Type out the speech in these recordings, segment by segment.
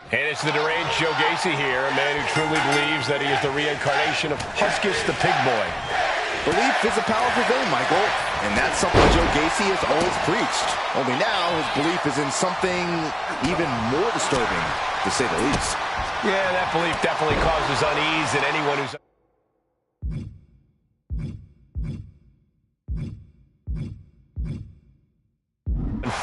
And it's the deranged Joe Gacy here, a man who truly believes that he is the reincarnation of Huskus the Pig Boy. Belief is a powerful thing, Michael, and that's something Joe Gacy has always preached. Only now, his belief is in something even more disturbing, to say the least. Yeah, that belief definitely causes unease in anyone who's...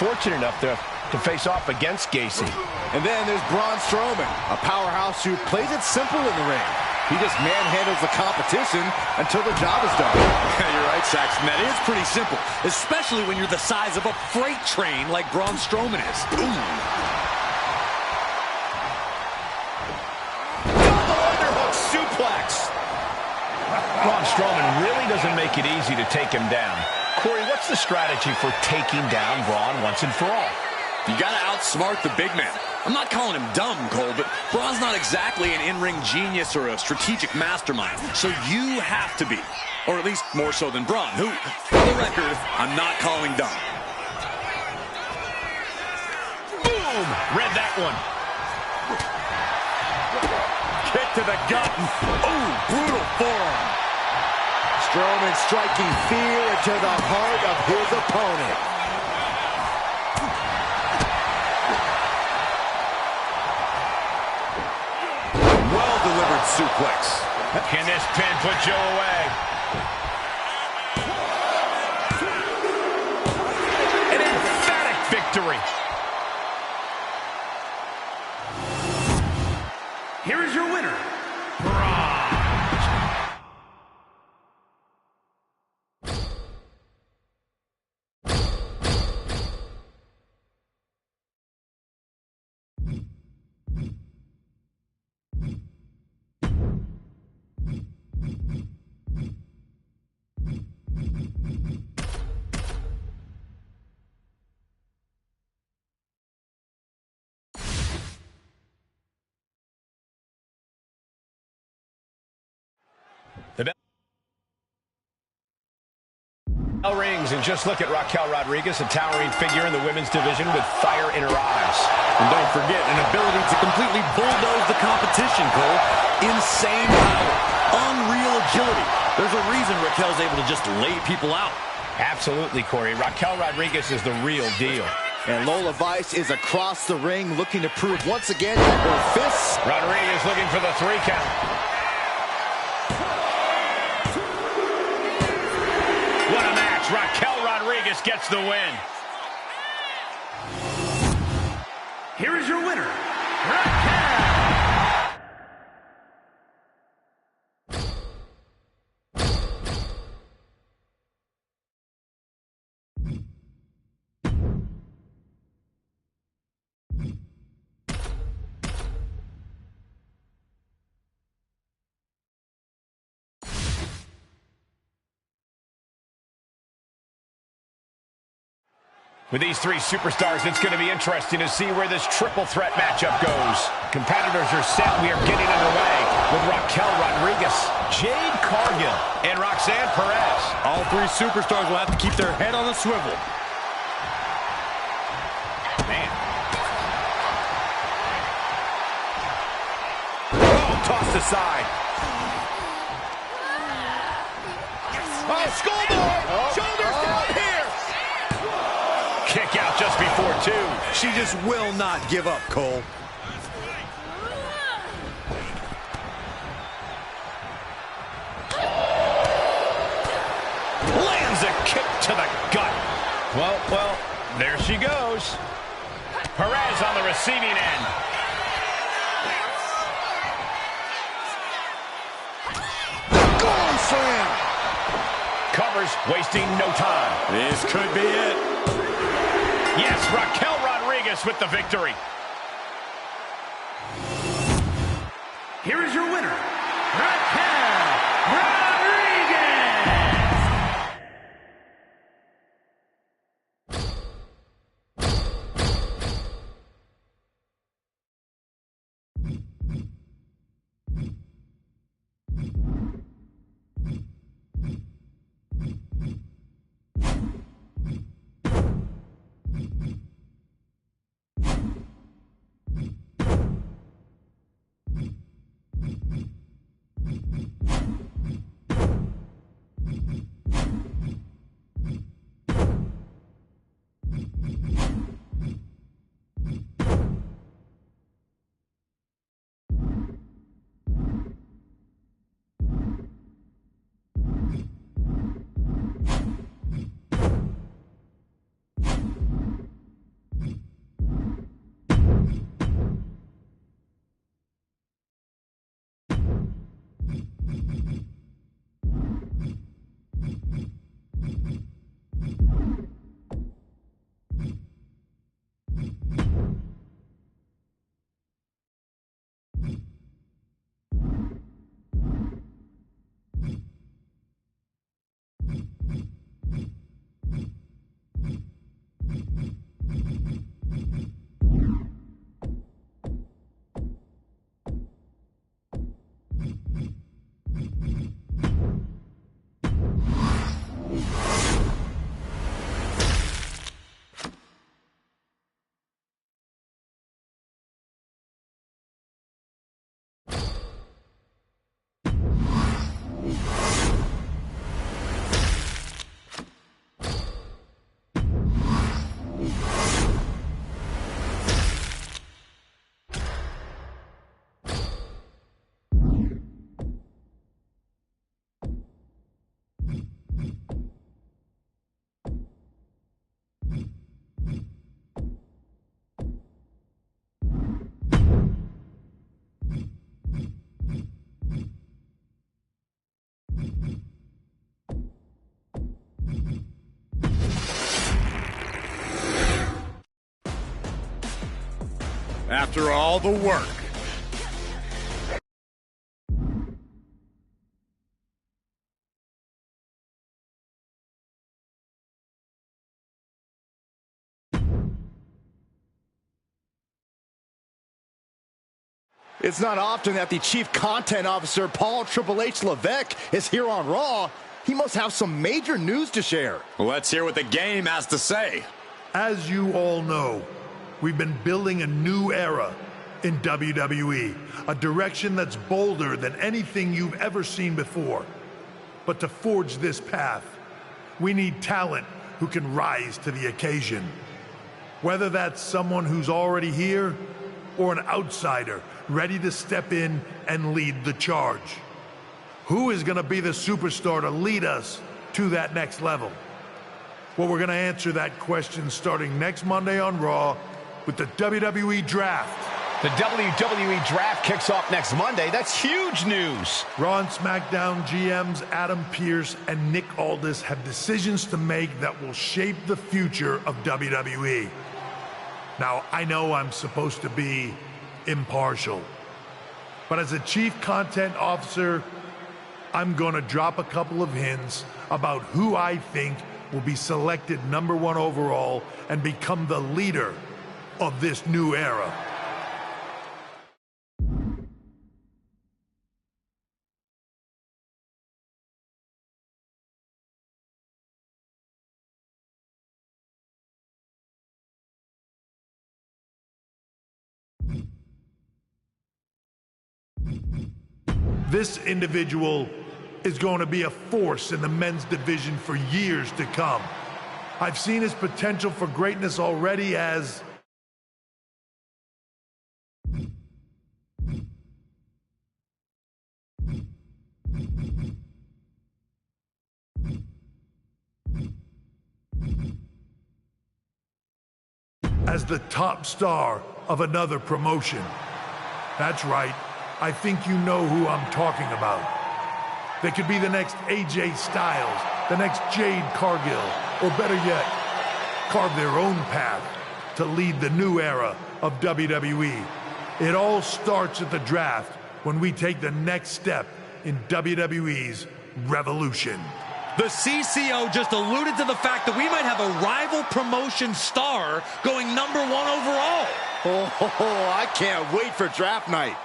fortunate enough to face off against Gacy. And then there's Braun Strowman, a powerhouse who plays it simple in the ring. He just manhandles the competition until the job is done. Yeah, you're right, Saxton. That is pretty simple, especially when you're the size of a freight train like Braun Strowman is. Double underhook suplex. Braun Strowman really doesn't make it easy to take him down. Corey, what's the strategy for taking down Braun once and for all? You gotta outsmart the big man. I'm not calling him dumb, Cole, but Braun's not exactly an in-ring genius or a strategic mastermind. So you have to be, or at least more so than Braun, who, for the record, I'm not calling dumb. Boom! Read that one. Kick to the gut. Ooh, brutal forearm. Strowman striking fear into the heart of his opponent. Well-delivered suplex. Can this pin put Joe away? An emphatic victory. Here is your winner, The bell rings, and just look at Raquel Rodriguez, a towering figure in the women's division with fire in her eyes. And don't forget, an ability to completely bulldoze the competition, Cole. Insane power, unreal agility. There's a reason Raquel's able to just lay people out. Absolutely, Corey. Raquel Rodriguez is the real deal. And Lola Vice is across the ring looking to prove once again that her fists... Rodriguez looking for the 3 count. What a match. Raquel Rodriguez gets the win. here is your winner, Raquel. With these 3 superstars, it's going to be interesting to see where this triple threat matchup goes. Competitors are set. We are getting underway with Raquel Rodriguez, Jade Cargill, and Roxanne Perez. All 3 superstars will have to keep their head on a swivel. Man. Oh, tossed aside. Oh, schoolboy! Shoulders down here! Kick out just before 2. She just will not give up, Cole. Lands a kick to the gut. Well, there she goes. Perez on the receiving end. Gong slam! Covers, wasting no time. This could be it. Yes, Raquel Rodriguez with the victory. Here is your winner, Raquel Rodriguez. after all the work. It's not often that the Chief Content Officer, Paul Triple H Levesque, is here on Raw. He must have some major news to share. Let's hear what the game has to say. As you all know, we've been building a new era in WWE, a direction that's bolder than anything you've ever seen before. But to forge this path, we need talent who can rise to the occasion. Whether that's someone who's already here or an outsider ready to step in and lead the charge. Who is going to be the superstar to lead us to that next level? Well, we're going to answer that question starting next Monday on Raw with the WWE Draft. The WWE Draft kicks off next Monday. That's huge news. Raw and SmackDown GMs Adam Pearce and Nick Aldis have decisions to make that will shape the future of WWE. Now, I know I'm supposed to be impartial, but as a Chief Content Officer, I'm going to drop a couple of hints about who I think will be selected #1 overall and become the leader of this new era. This individual is going to be a force in the men's division for years to come. I've seen his potential for greatness already as the top star of another promotion. That's right. I think you know who I'm talking about. They could be the next AJ Styles, the next Jade Cargill, or better yet, carve their own path to lead the new era of WWE. It all starts at the draft when we take the next step in WWE's revolution. The CCO just alluded to the fact that we might have a rival promotion star going #1 overall. Oh, I can't wait for draft night.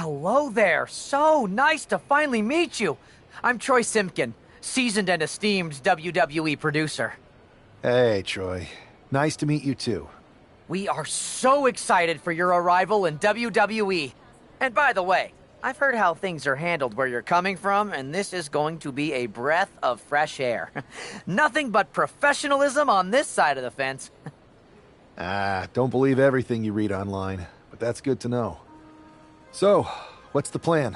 Hello there. So nice to finally meet you. I'm Troy Simpkin, seasoned and esteemed WWE producer. Hey, Troy. Nice to meet you too. We are so excited for your arrival in WWE. And by the way, I've heard how things are handled where you're coming from, and this is going to be a breath of fresh air. Nothing but professionalism on this side of the fence. Don't believe everything you read online, but that's good to know. So, what's the plan?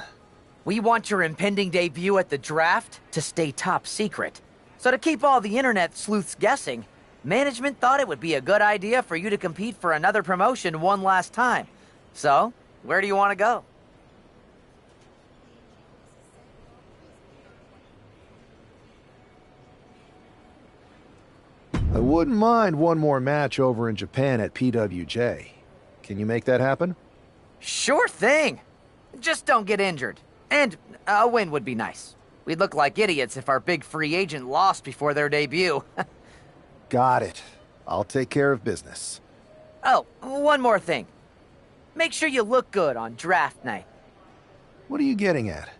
We want your impending debut at the draft to stay top secret. So to keep all the internet sleuths guessing, management thought it would be a good idea for you to compete for another promotion one last time. So, where do you want to go? I wouldn't mind one more match over in Japan at PWJ. Can you make that happen? Sure thing. Just don't get injured. And a win would be nice. We'd look like idiots if our big free agent lost before their debut. Got it. I'll take care of business. Oh, one more thing. Make sure you look good on draft night. What are you getting at?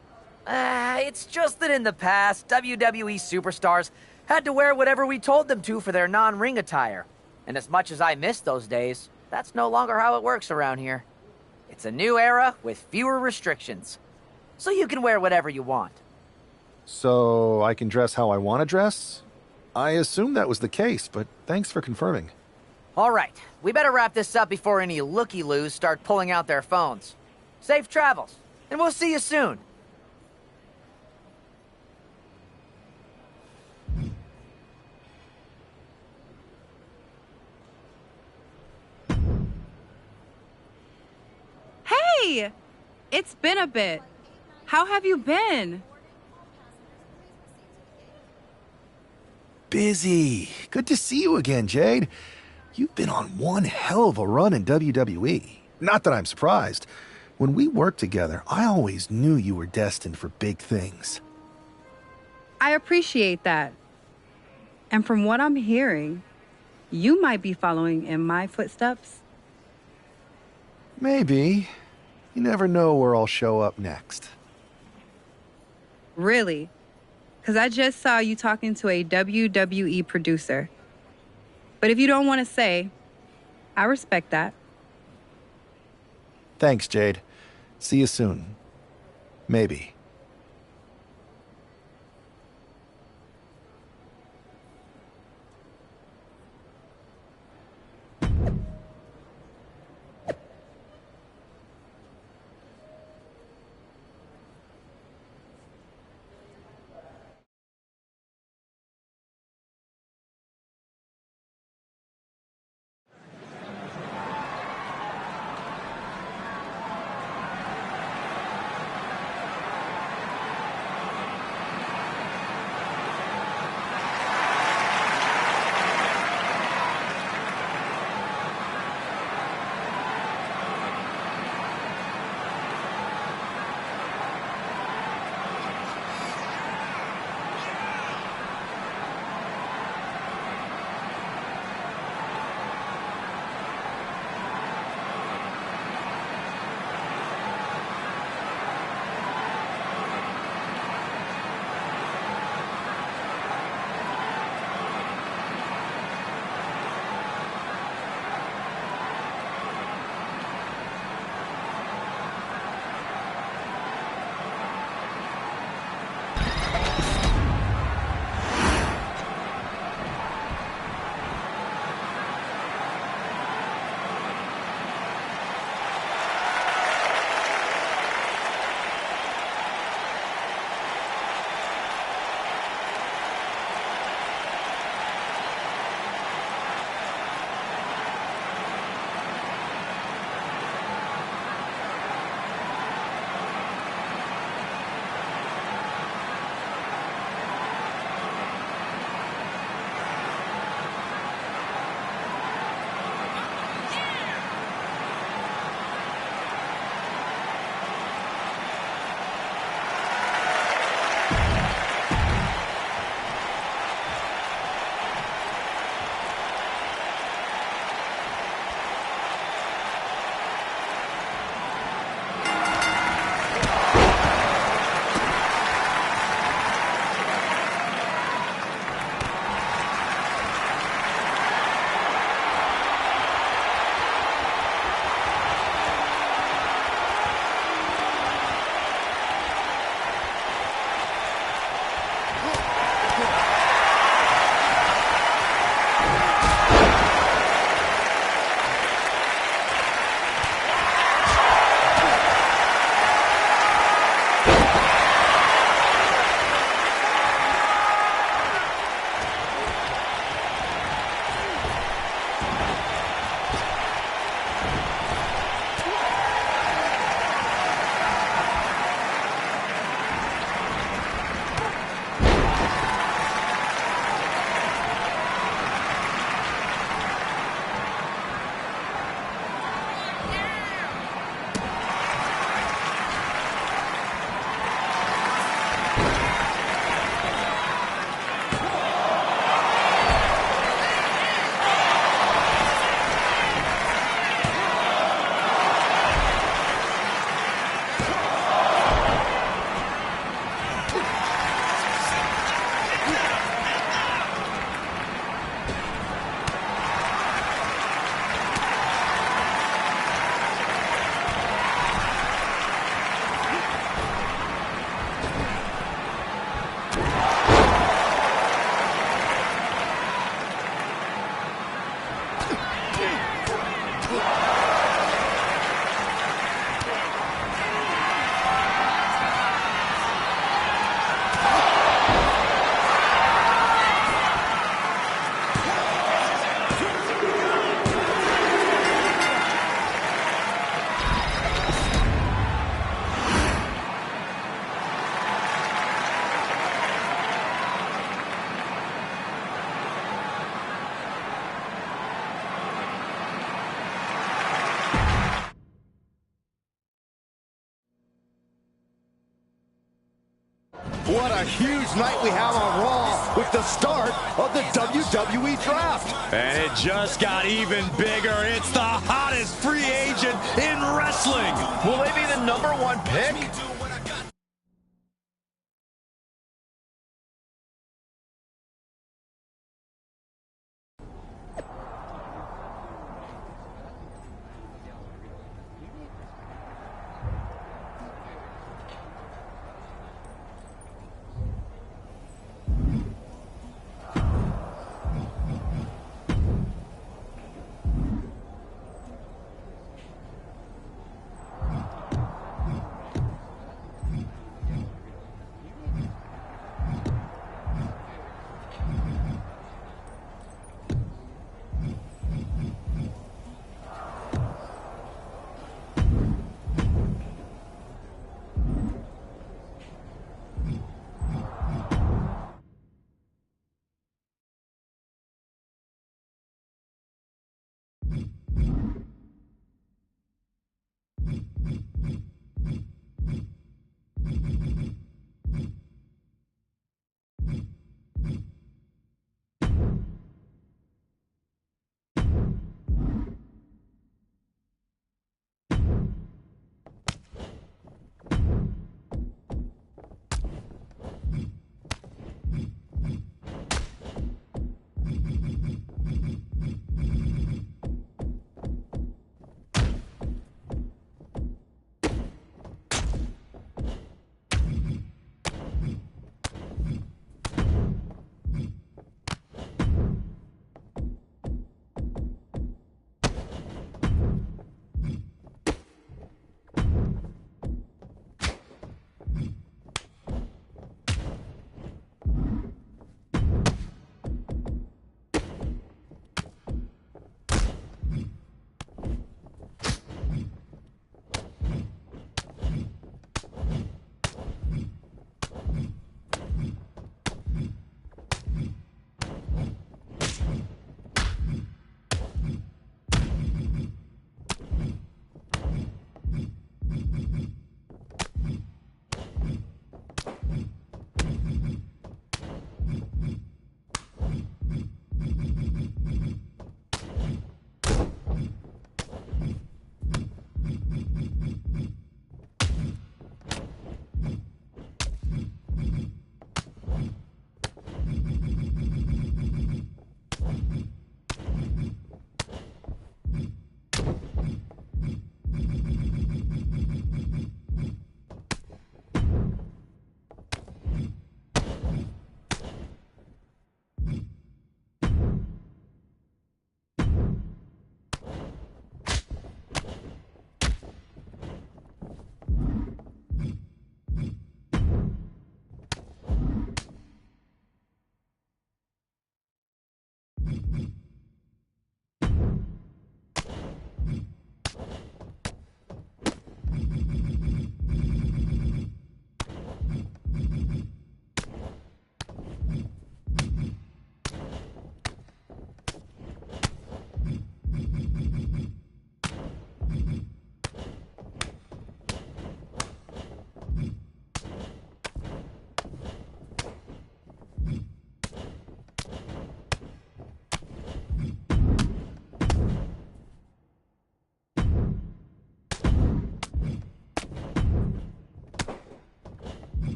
It's just that in the past, WWE superstars had to wear whatever we told them to for their non-ring attire. And as much as I miss those days, that's no longer how it works around here. It's a new era with fewer restrictions. So you can wear whatever you want. So I can dress how I want to dress? I assumed that was the case, but thanks for confirming. All right, we better wrap this up before any looky-loos start pulling out their phones. Safe travels, and we'll see you soon. Hey! It's been a bit. How have you been? Busy. Good to see you again, Jade. You've been on one hell of a run in WWE. Not that I'm surprised. When we worked together, I always knew you were destined for big things. I appreciate that. And from what I'm hearing, you might be following in my footsteps. Maybe. You never know where I'll show up next. Really? Because I just saw you talking to a WWE producer. But if you don't want to say, I respect that. Thanks, Jade. See you soon. Maybe. What a huge night we have on Raw with the start of the WWE Draft. And it just got even bigger. It's the hottest free agent in wrestling. Will they be the #1 pick?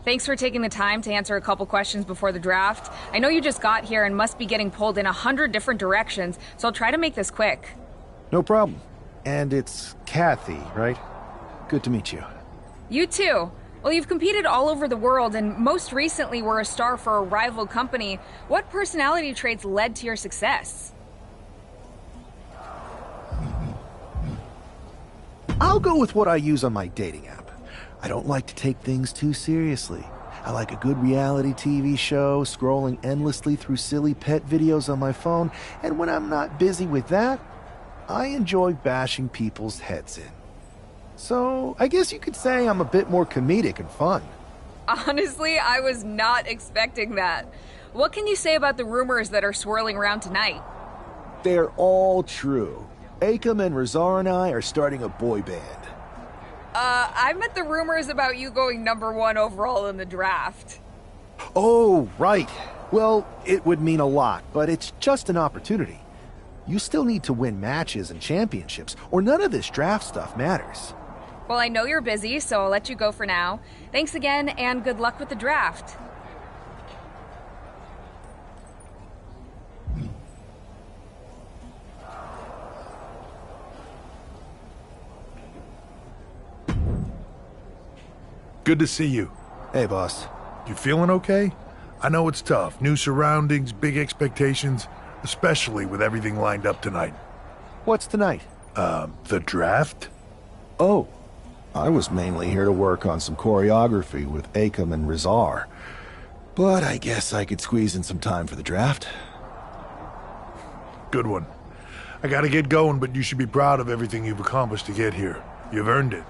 Thanks for taking the time to answer a couple questions before the draft. I know you just got here and must be getting pulled in 100 different directions, so I'll try to make this quick. No problem. And it's Kathy, right? Good to meet you. You too. Well, you've competed all over the world and most recently were a star for a rival company. What personality traits led to your success? I'll go with what I use on my dating app. I don't like to take things too seriously. I like a good reality TV show, scrolling endlessly through silly pet videos on my phone, and when I'm not busy with that, I enjoy bashing people's heads in. So, I guess you could say I'm a bit more comedic and fun. Honestly, I was not expecting that. What can you say about the rumors that are swirling around tonight? They're all true. Akam and Razar and I are starting a boy band. I meant the rumors about you going #1 overall in the draft. Oh, right. Well, it would mean a lot, but it's just an opportunity. You still need to win matches and championships, or none of this draft stuff matters. Well, I know you're busy, so I'll let you go for now. Thanks again, and good luck with the draft. Good to see you. Hey, boss. You feeling okay? I know it's tough. New surroundings, big expectations, especially with everything lined up tonight. What's tonight? The draft? Oh, I was mainly here to work on some choreography with Akam and Razar. But I guess I could squeeze in some time for the draft. Good one. I gotta get going, but you should be proud of everything you've accomplished to get here. You've earned it.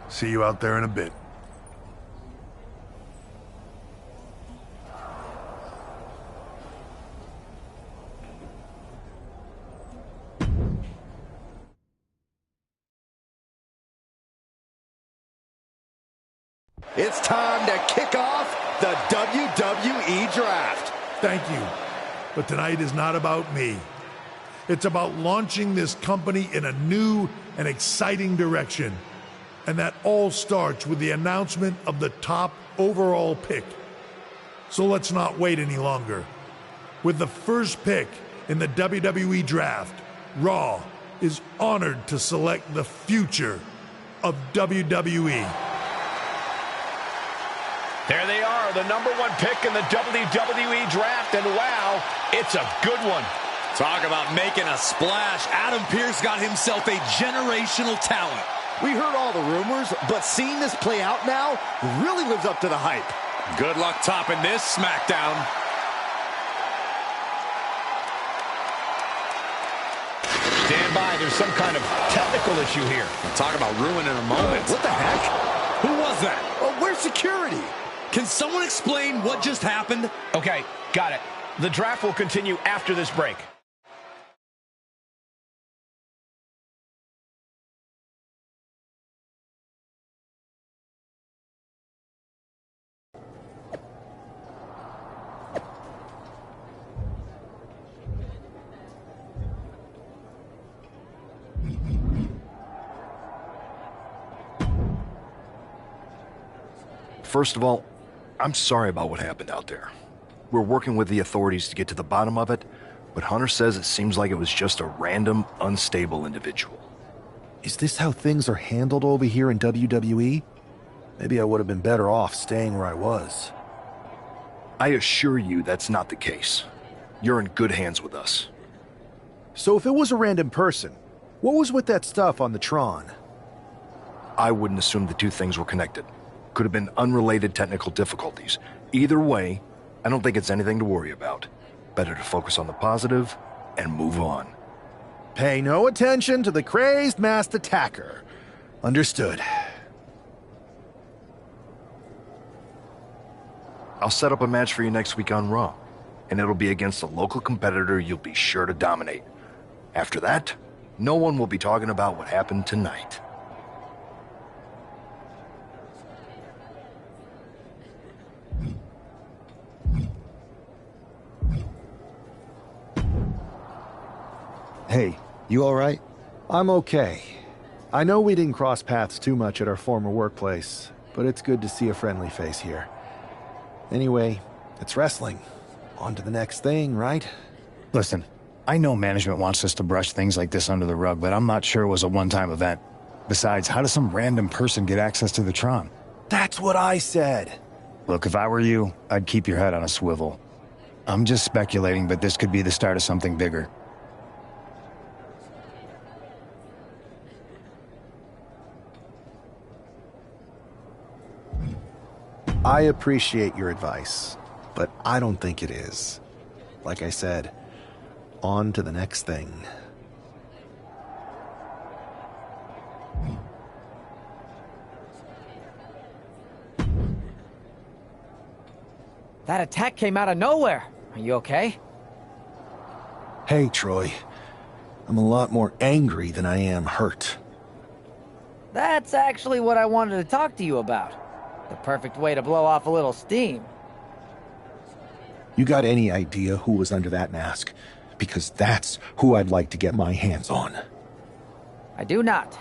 See you out there in a bit. It's time to kick off the WWE Draft. Thank you. But tonight is not about me. It's about launching this company in a new and exciting direction. And that all starts with the announcement of the top overall pick. So let's not wait any longer. With the first pick in the WWE Draft, Raw is honored to select the future of WWE. There they are, the #1 pick in the WWE Draft, and wow, it's a good one. Talk about making a splash. Adam Pearce got himself a generational talent. We heard all the rumors, but seeing this play out now really lives up to the hype. Good luck topping this SmackDown. Stand by, there's some kind of technical issue here. Talk about ruining a moment. What the heck? Who was that? Oh, where's security? Can someone explain what just happened? Okay, got it. The draft will continue after this break. First of all, I'm sorry about what happened out there. We're working with the authorities to get to the bottom of it, but Hunter says it seems like it was just a random, unstable individual. Is this how things are handled over here in WWE? Maybe I would have been better off staying where I was. I assure you that's not the case. You're in good hands with us. So if it was a random person, what was with that stuff on the Tron? I wouldn't assume the two things were connected. Could have been unrelated technical difficulties. Either way, I don't think it's anything to worry about. Better to focus on the positive and move on. Pay no attention to the crazed masked attacker. Understood. I'll set up a match for you next week on Raw, and it'll be against a local competitor you'll be sure to dominate. After that, no one will be talking about what happened tonight. Hey, you all right? I'm okay. I know we didn't cross paths too much at our former workplace, but it's good to see a friendly face here. Anyway, it's wrestling. On to the next thing, right? Listen, I know management wants us to brush things like this under the rug, but I'm not sure it was a one-time event. Besides, how does some random person get access to the Tron? That's what I said. Look, if I were you, I'd keep your head on a swivel. I'm just speculating, but this could be the start of something bigger. I appreciate your advice, but I don't think it is. Like I said, on to the next thing. That attack came out of nowhere. Are you okay? Hey, Troy. I'm a lot more angry than I am hurt. That's actually what I wanted to talk to you about. The perfect way to blow off a little steam. You got any idea who was under that mask? Because that's who I'd like to get my hands on. I do not.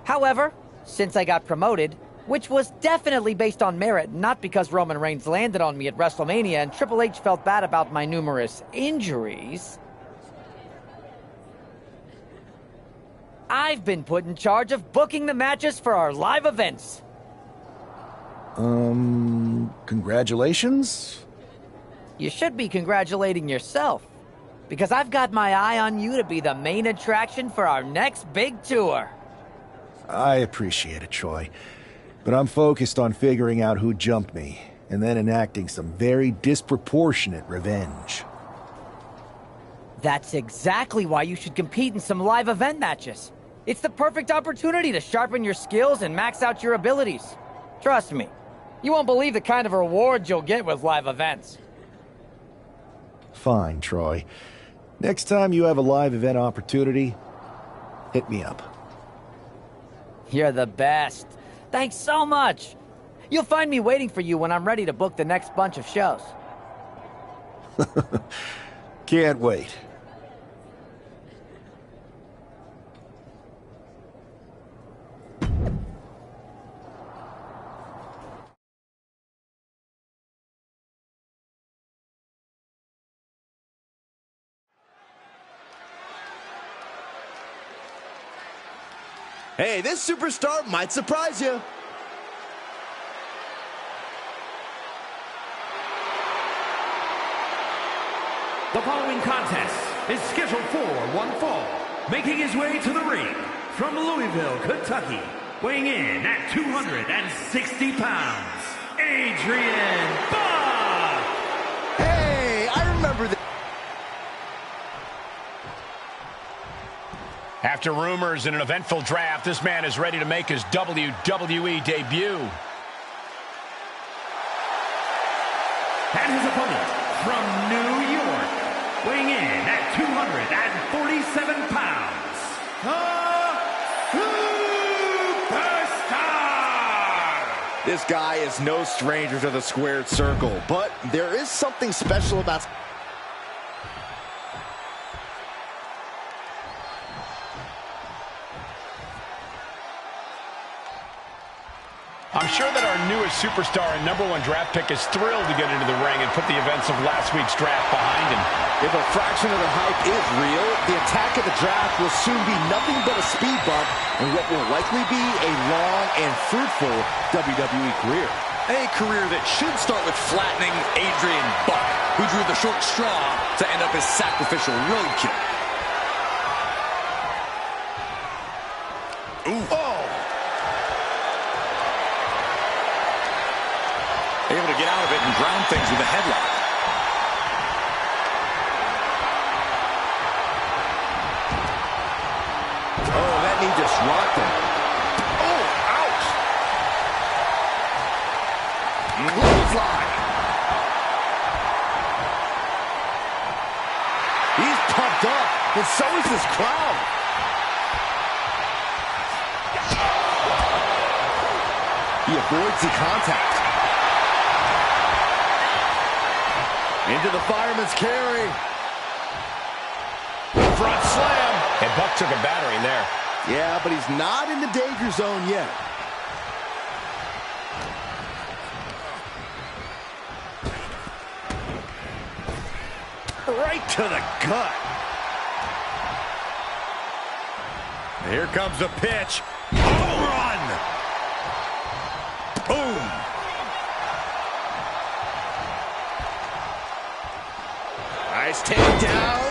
However, since I got promoted, which was definitely based on merit, not because Roman Reigns landed on me at WrestleMania and Triple H felt bad about my numerous injuries, I've been put in charge of booking the matches for our live events. Congratulations? You should be congratulating yourself, because I've got my eye on you to be the main attraction for our next big tour. I appreciate it, Troy. But I'm focused on figuring out who jumped me, and then enacting some very disproportionate revenge. That's exactly why you should compete in some live event matches. It's the perfect opportunity to sharpen your skills and max out your abilities. Trust me, you won't believe the kind of rewards you'll get with live events. Fine, Troy. Next time you have a live event opportunity, hit me up. You're the best. Thanks so much. You'll find me waiting for you when I'm ready to book the next bunch of shows. Can't wait. Hey, this superstar might surprise you. The following contest is scheduled for one fall. Making his way to the ring from Louisville, Kentucky, weighing in at 260 pounds, Adrian Buck! Hey, I remember that. After rumors and an eventful draft, this man is ready to make his WWE debut. And his opponent from New York, weighing in at 247 pounds, the Superstar! This guy is no stranger to the squared circle, but there is something special about... I'm sure that our newest superstar and #1 draft pick is thrilled to get into the ring and put the events of last week's draft behind him. If a fraction of the hype is real, the attack of the draft will soon be nothing but a speed bump in what will likely be a long and fruitful WWE career. A career that should start with flattening Adrian Buck, who drew the short straw to end up as sacrificial roadkill. Ooh. Oh! Able to get out of it and ground things with a headlock. Oh, that knee just rocked him. Oh, ouch! Clothesline. He's pumped up, and so is this crowd. He avoids the contact. Into the fireman's carry. Front slam. And Buck took a battering there. Yeah, but he's not in the danger zone yet. Right to the gut. Here comes the pitch. Home run. Boom. Nice takedown.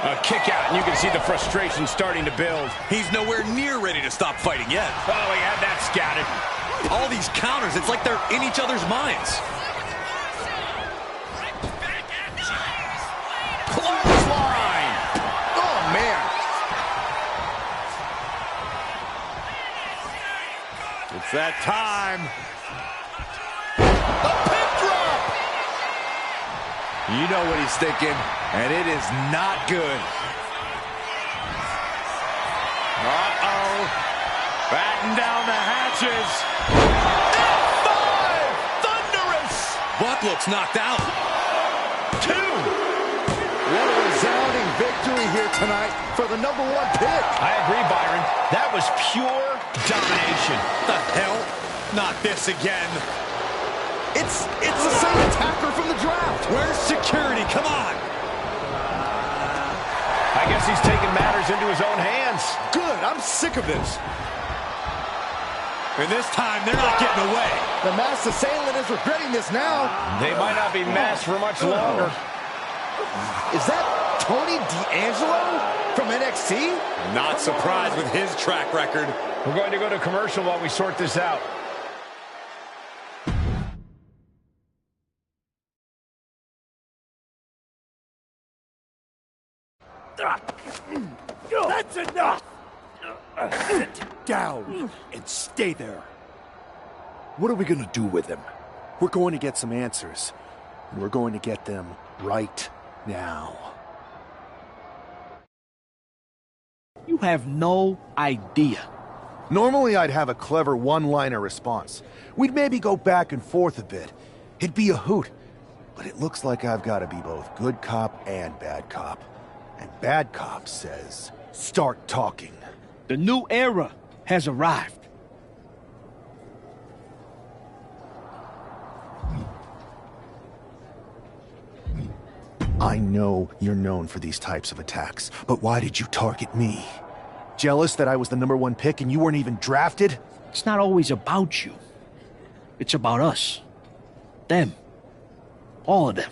A kick out, and you can see the frustration starting to build. He's nowhere near ready to stop fighting yet. Oh, he had that scouted. All these counters, it's like they're in each other's minds. Clothesline! Oh, man. It's that time. A pin drop. You know what he's thinking, and it is not good. Uh-oh. Batten down the hatches. F5! Thunderous! Buck looks knocked out. 2! What a resounding victory here tonight for the #1 pick. I agree, Byron. That was pure domination. The hell? Not this again. It's the same attacker from the draft. Where's security? Come on. I guess he's taking matters into his own hands. Good, I'm sick of this. And this time, they're not getting away. The masked assailant is regretting this now. They might not be masked for much longer. Is that Tony D'Angelo from NXT? Not surprised with his track record. We're going to go to commercial while we sort this out. That's enough! Sit down and stay there. What are we gonna do with him? We're going to get some answers. And we're going to get them right now. You have no idea. Normally I'd have a clever one-liner response. We'd maybe go back and forth a bit. It'd be a hoot. But it looks like I've got to be both good cop and bad cop. And bad cop says, start talking. The new era has arrived. I know you're known for these types of attacks, but why did you target me? Jealous that I was the #1 pick and you weren't even drafted? It's not always about you. It's about us. Them. All of them.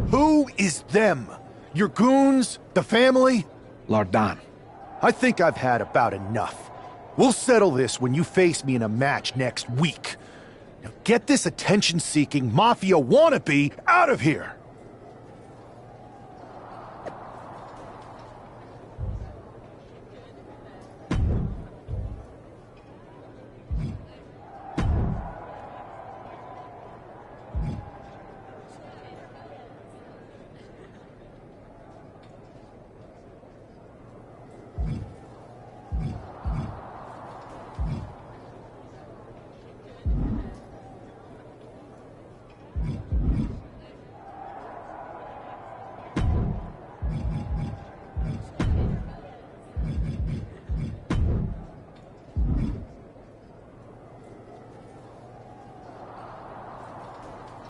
Who is them? Your goons? The family? Lardan. I think I've had about enough. We'll settle this when you face me in a match next week. Now get this attention-seeking mafia wannabe out of here!